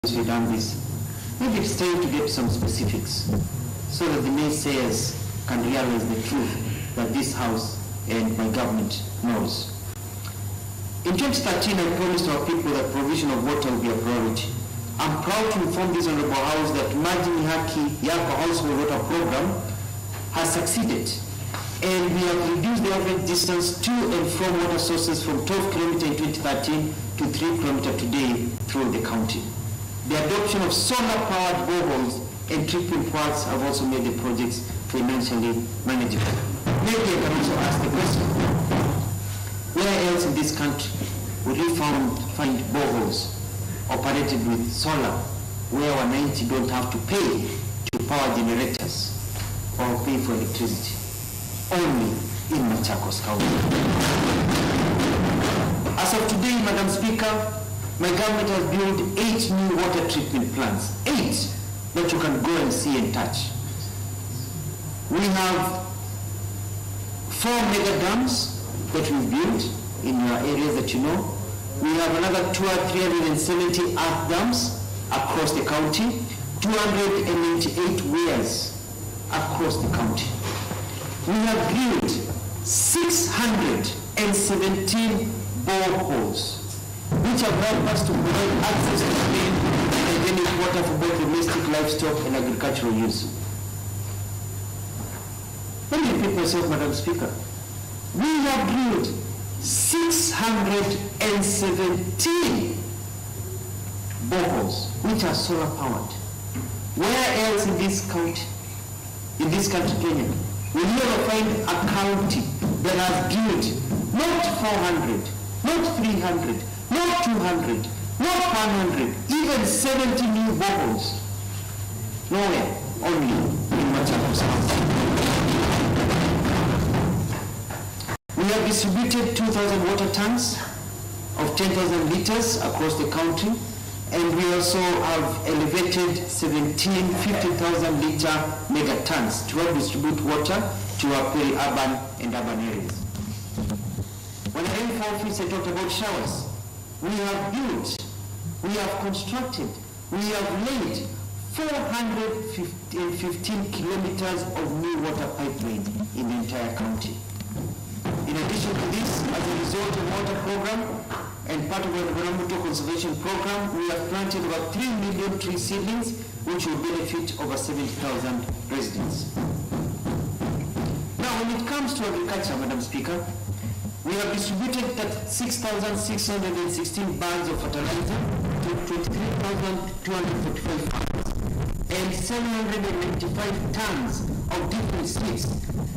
we've done this. Maybe it's time to get some specifics so that the naysayers can realize the truth that this House and my government knows. In 2013, I promised our people that provision of water will be a priority. I'm proud to inform this Honorable House that Maji Haki Yako Household Water Program has succeeded, and we have reduced the average distance to and from water sources from 12 kilometers in 2013 to 3 kilometers today through the county. The adoption of solar-powered boreholes and treatment plants have also made the projects financially manageable. Maybe I can also ask the question, where else in this country would we find boreholes operated with solar, where our 90 don't have to pay to power generators or pay for electricity? Only in Machakos County. As of today, Madam Speaker, my government has built 8 new water treatment plants, 8 that you can go and see and touch. We have 4 mega dams that we've built in your areas that you know. We have another 370 earth dams across the county, 298 weirs across the county. We have drilled 617 boreholes, which have helped us to provide access to clean and hygienic water for both domestic livestock and agricultural use. Let me repeat myself, Madam Speaker. We have drilled 617 boreholes, which are solar powered. Where else in this country, Kenya, will you ever find a county that has drilled not 400, not 300, not 200, not 100, even 70 new boreholes? Nowhere, only in Machakos County. We have distributed 2,000 water tanks of 10,000 liters across the country, and we also have elevated 50,000 liter mega tanks to help distribute water to our peri-urban and urban areas. When I came for office, I talked about showers. We have built, we have constructed, we have laid 415 kilometers of new water pipeline in the entire county. In addition to this, as a result of the water program and part of the environmental conservation program, we have planted about 3 million tree seedlings, which will benefit over 70,000 residents. Now, when it comes to agriculture, Madam Speaker, we have distributed 6,616 bags of fertilizer to 23,245 farmers and 795 tons of different seeds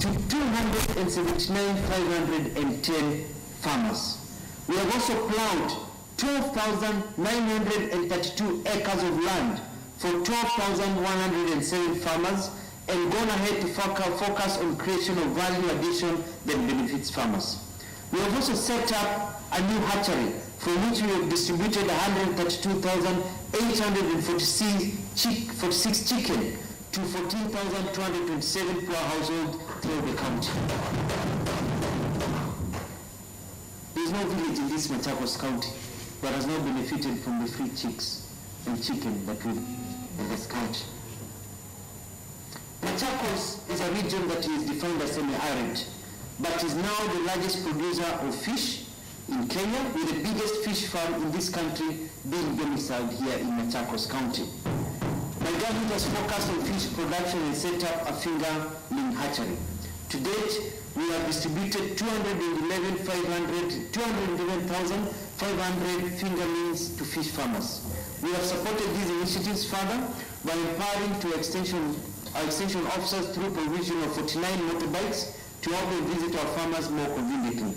to 279,510 farmers. We have also plowed 12,932 acres of land for 12,107 farmers and gone ahead to focus on creation of value addition that benefits farmers. We have also set up a new hatchery from which we have distributed 132,846 chicken to 14,227 per household throughout the county. There is no village in this Machakos County that has not benefited from the free chicks and chicken that we in this county. Machakos is a region that is defined as semi-arid, but is now the largest producer of fish in Kenya, with the biggest fish farm in this country being domiciled here in Machakos County. My government has focused on fish production and set up a fingerling hatchery. To date, we have distributed 211,500 fingerlings to fish farmers. We have supported these initiatives further by empowering our extension officers through provision of 49 motorbikes to help them visit our farmers more conveniently.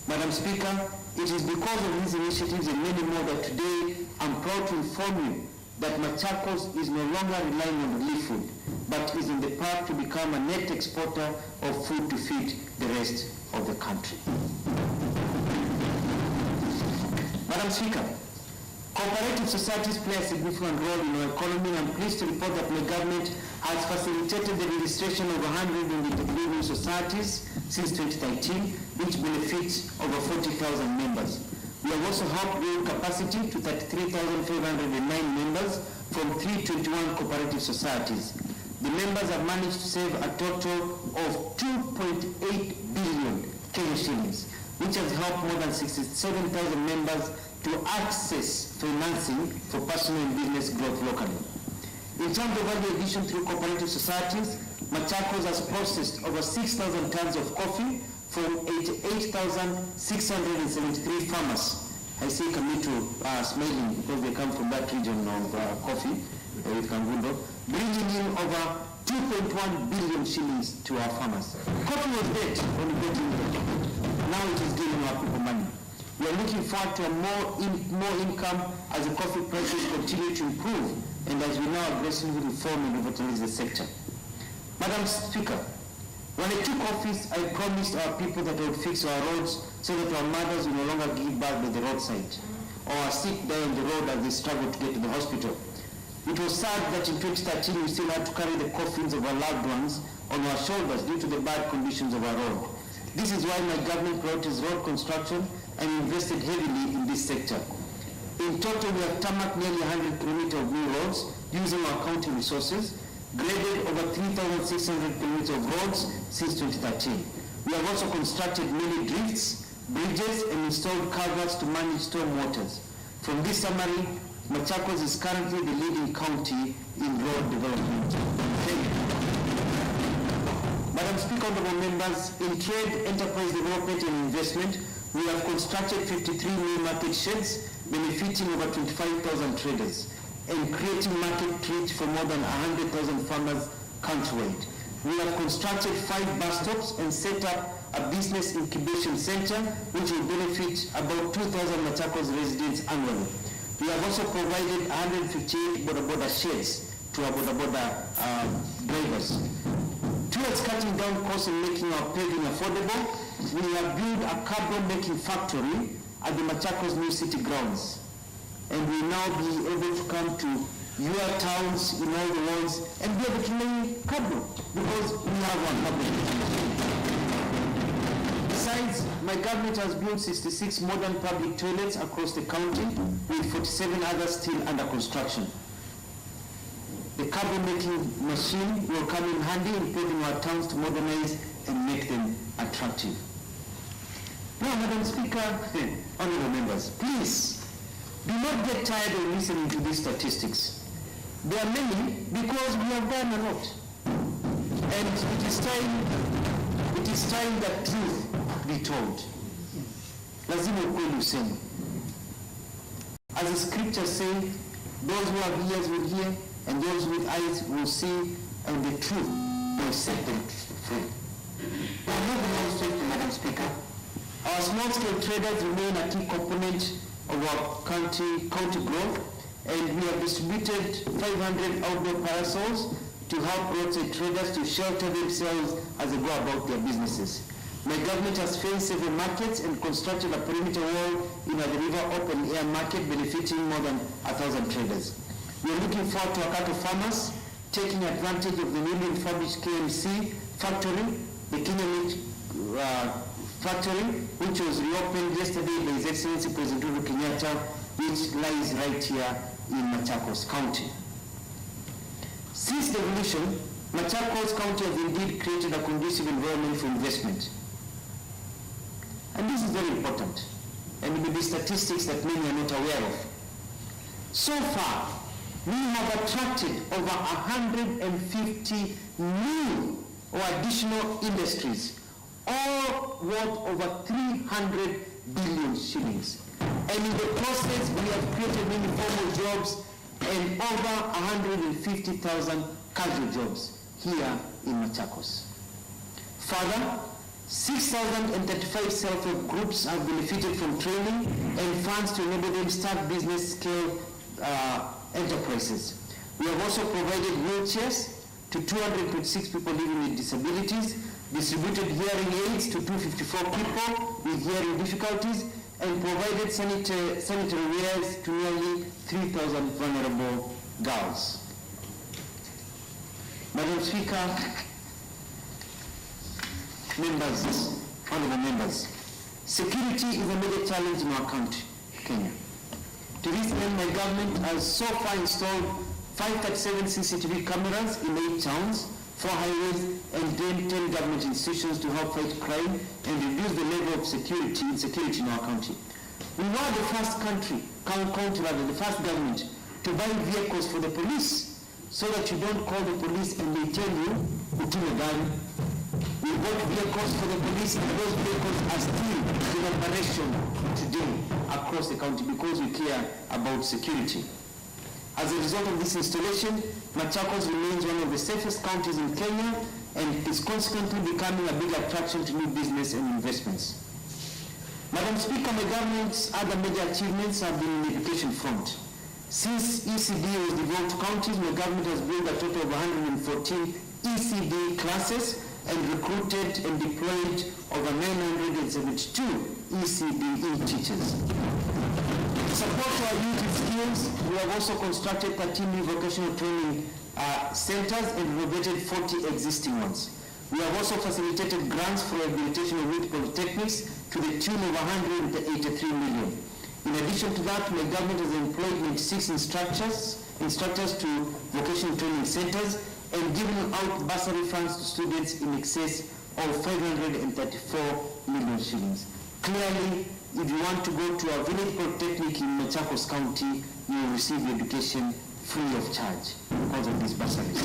Madam Speaker, it is because of these initiatives and many more that today I'm proud to inform you that Machakos is no longer relying on relief food, but is on the path to become a net exporter of food to feed the rest of the country. Madam Speaker, cooperative societies play a significant role in our economy, and I'm pleased to report that my government has facilitated the registration of 183 new societies since 2013, which benefits over 40,000 members. We have also helped build capacity to 33,509 members from 321 cooperative societies. The members have managed to save a total of 2.8 billion Kenya shillings, which has helped more than 67,000 members to access financing for personal and business growth locally. In terms of value addition through cooperative societies, Machakos has processed over 6,000 tons of coffee from 88,673 farmers. I see Kamito smiling because they come from that region of coffee with Kangundo, bringing in over 2.1 billion shillings to our farmers. Coffee was dead when we got in there. Now it is giving our people money. We are looking forward to a more income as the coffee prices continue to improve and as we now aggressively reform and revitalize the sector. Madam Speaker, when I took office, I promised our people that I would fix our roads so that our mothers will no longer give birth by the roadside or sit there on the road as they struggle to get to the hospital. It was sad that in 2013 we still had to carry the coffins of our loved ones on our shoulders due to the bad conditions of our road. This is why my government prioritized road construction and invested heavily in this sector. In total, we have tarmacked nearly 100 kilometers of new roads using our county resources, graded over 3,600 kilometers of roads since 2013. We have also constructed many drifts, bridges, and installed culverts to manage storm waters. From this summary, Machakos is currently the leading county in road development. Thank you. Madam Speaker, honorable members, in trade, enterprise development and investment, we have constructed 53 new market sheds, benefiting over 25,000 traders and creating market reach for more than 100,000 farmers countrywide. We have constructed 5 bus stops and set up a business incubation center which will benefit about 2,000 Machakos residents annually. We have also provided 158 boda sheds to our boda drivers. Towards cutting down costs and making our paving affordable, we have built a carbon making factory at the Machakos new city grounds. And we now be able to come to your towns in all the wards and be able to make carbon because we have one carbon. Besides, my government has built 66 modern public toilets across the county with 47 others still under construction. The carbon making machine will come in handy in putting our towns to modernize and make them attractive. Now, Madam Speaker, honorable members, please do not get tired of listening to these statistics. There are many because we have done a lot. And it is time that truth be told. Lazima ukweli useme. As the scriptures say, those who have ears will hear, and those with eyes will see, and the truth will set them free. I'm not going straight to Madam Speaker. Our small-scale traders remain a key component of our county growth, and we have distributed 500 outdoor parasols to help roadside traders to shelter themselves as they go about their businesses. My government has fenced several markets and constructed a perimeter wall in the river open air market benefiting more than 1,000 traders. We are looking forward to our cattle farmers taking advantage of the newly refurbished KMC factory, the Kenya Meat factory, which was reopened yesterday by His Excellency President Uhuru Kenyatta, which lies right here in Machakos County. Since the revolution, Machakos County has indeed created a conducive environment for investment. And this is very important, and it may be statistics that many are not aware of. So far, we have attracted over 150 new or additional industries, all worth over 300 billion shillings. And in the process, we have created many formal jobs and over 150,000 casual jobs here in Machakos. Further, 6,035 self-help groups have benefited from training and funds to enable them start business scale enterprises. We have also provided wheelchairs to 226 people living with disabilities, distributed hearing aids to 254 people with hearing difficulties, and provided sanitary wares to nearly 3,000 vulnerable girls. Madam Speaker, members, honorable members, security is a major challenge in our country. Kenya. To this end, my government has so far installed 537 CCTV cameras in 8 towns, 4 highways, and 10 government institutions to help fight crime and reduce the level of insecurity in our country. We were the first the first government to buy vehicles for the police, so that you don't call the police and they tell you, utume gari. We bought vehicles for the police, and those vehicles are still in operation today across the county because we care about security. As a result of this installation, Machakos remains one of the safest counties in Kenya and is consequently becoming a big attraction to new business and investments. Madam Speaker, my government's other major achievements have been in the education front. Since ECD was devolved to counties, my government has built a total of 114 ECD classes and recruited and deployed over 972 ECD teachers. To support our youth with skills, we have also constructed 13 new vocational training centers and renovated 40 existing ones. We have also facilitated grants for rehabilitation of youth polytechnics to the tune of 183 million. In addition to that, my government has employed 96 instructors to vocational training centers and given out bursary funds to students in excess of 534 million shillings. Clearly, if you want to go to a village polytechnic in Machakos County, you will receive education free of charge because of these bursaries.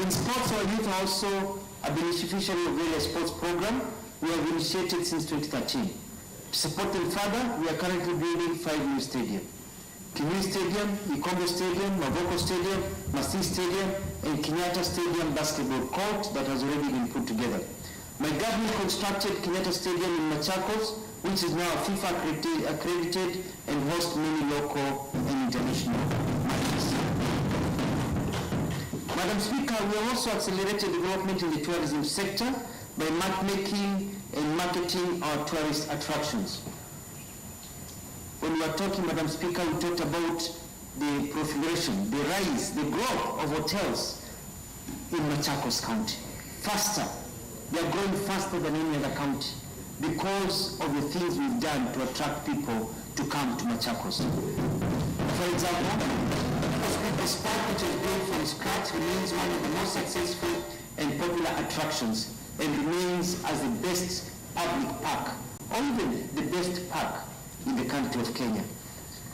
In sports, our youth are also a beneficiary of various sports programs we have initiated since 2013. To support them further, we are currently building 5 new stadiums. Kimui Stadium, Ikombo Stadium, Mavoko Stadium, Masi Stadium, and Kenyatta Stadium basketball court that has already been put together. My government constructed Kenyatta Stadium in Machakos, which is now FIFA accredited and hosts many local and international matches. Madam Speaker, we have also accelerated development in the tourism sector by making and marketing our tourist attractions. When we are talking, Madam Speaker, we talked about the proliferation, the rise, the growth of hotels in Machakos County. Faster. They are growing faster than any other county because of the things we've done to attract people to come to Machakos. For example, Hospital Park, which is built from scratch, remains one of the most successful and popular attractions and remains as the best public park, or even the best park in the country of Kenya.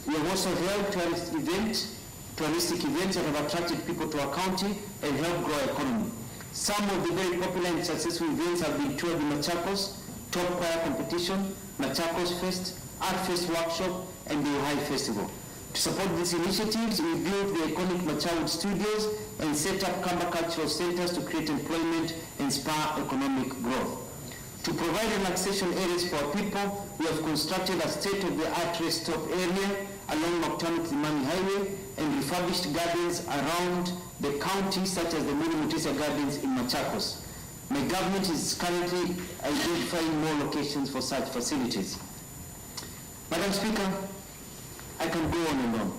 We have also held touristic events that have attracted people to our county and helped grow our economy. Some of the very popular and successful events have been toured in Machakos, Top Choir Competition, Machakos Fest, Art Fest Workshop, and the Ohio Festival. To support these initiatives, we built the iconic Machawood Studios and set up Kamba Cultural Centers to create employment and spur economic growth. To provide relaxation areas for our people, we have constructed a state-of-the-art rest stop area along Mokutano-Kilimani Highway and refurbished gardens around the county, such as the Muri Mutesa Gardens in Machakos. My government is currently identifying more locations for such facilities. Madam Speaker, I can go on and on,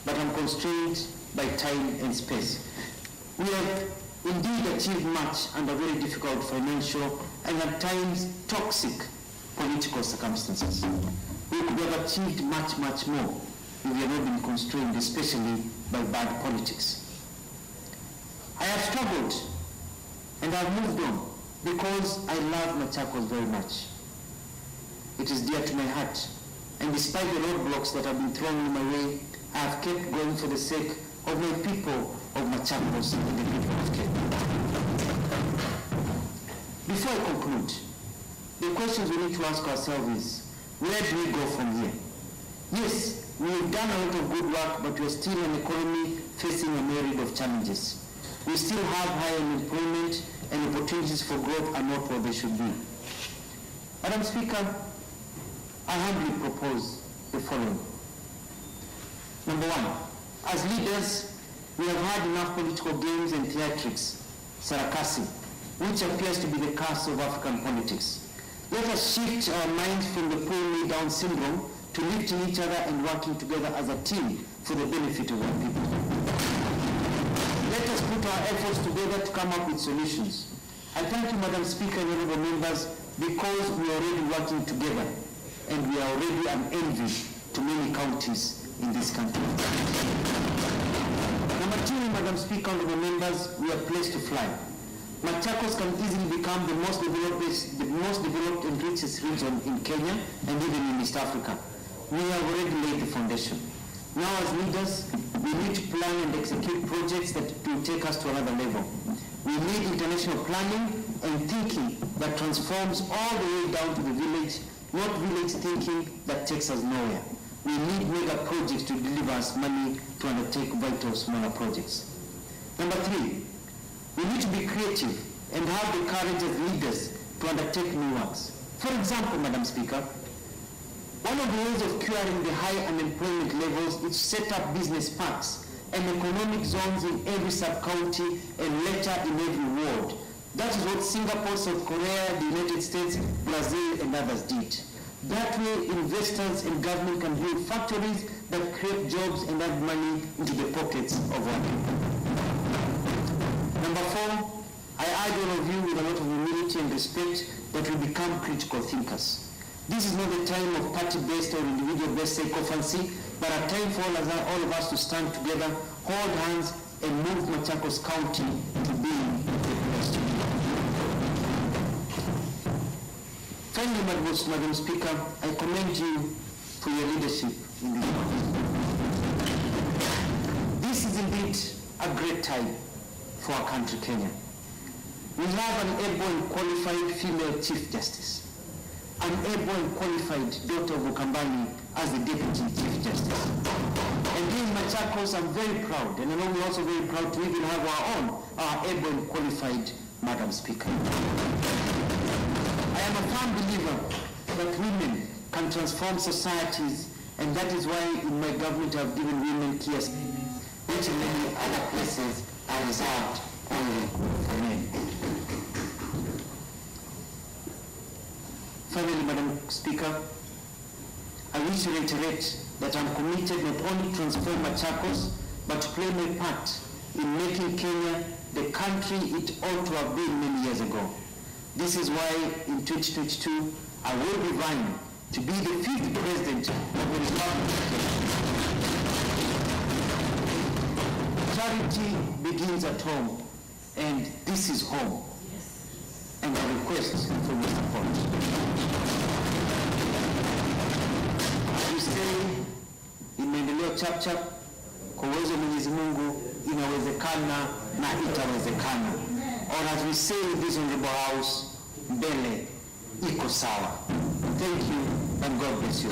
but I'm constrained by time and space. We have indeed achieved much under very difficult financial and at times toxic political circumstances. We could have achieved much, much more if we had not been constrained, especially by bad politics. I have struggled and I have moved on because I love Machakos very much. It is dear to my heart, and despite the roadblocks that have been thrown in my way, I have kept going for the sake of my people of Machakos and the people of Kenya. Before I conclude, the questions we need to ask ourselves is, where do we go from here? Yes, we have done a lot of good work, but we are still an economy facing a myriad of challenges. We still have high unemployment and opportunities for growth are not what they should be. Madam Speaker, I humbly propose the following. Number one, as leaders, we have had enough political games and theatrics, sarakasi, which appears to be the curse of African politics. Let us shift our minds from the pull-me-down syndrome to lifting each other and working together as a team for the benefit of our people. Let us put our efforts together to come up with solutions. I thank you, Madam Speaker and honorable members, because we are already working together. and we are already an envy to many counties in this country. Number two, Madam Speaker, honorable members, we are placed to fly. Machakos can easily become the most developed and richest region in Kenya and even in East Africa. We have already laid the foundation. Now as leaders, we need to plan and execute projects that will take us to another level. We need international planning and thinking that transforms all the way down to the village, not village thinking that takes us nowhere. We need mega projects to deliver us money to undertake vital smaller projects. Number three, we need to be creative and have the courage as leaders to undertake new works. For example, Madam Speaker, one of the ways of curing the high unemployment levels is set up business parks and economic zones in every sub-county and later in every ward. That is what Singapore, South Korea, the United States, Brazil, and others did. That way, investors and government can build factories that create jobs and add money into the pockets of our people. Number four, I urge all of you with a lot of humility and respect that we become critical thinkers. This is not the time of party-based or individual-based sycophancy, but a time for all of us to stand together, hold hands, and move Machakos County to being the place to be. Finally, Madam Speaker, I commend you for your leadership in this country. This is indeed a great time for our country, Kenya. We have an able and qualified female Chief Justice, an able and qualified daughter of Ukambani as the Deputy Chief Justice. And here in Machakos, I'm very proud, and I know we're also very proud to even have our able and qualified Madam Speaker. I am a firm believer that women can transform societies, and that is why in my government I've given women key spaces, which in many other places are reserved only for men. Finally, Madam Speaker, I wish to reiterate that I'm committed not only to transform Machakos, but to play my part in making Kenya the country it ought to have been many years ago. This is why in 2022, I will be vying to be the 5th president of the Republic of Kenya. Charity begins at home, and this is home. And I request for your support. We say in Maendeleo Chapchap, kwa uwezo Mwenyezi Mungu inawezekana na itawezekana. Or as we say in this honorable house, mbele iko sawa. Thank you and God bless you.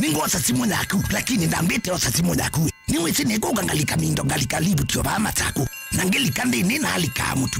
Ningo sasimu naku lakini ndambete osasimu naku niwe sineko gangalika mindo galika libu tio ba matako nangeli kande nina halika mutu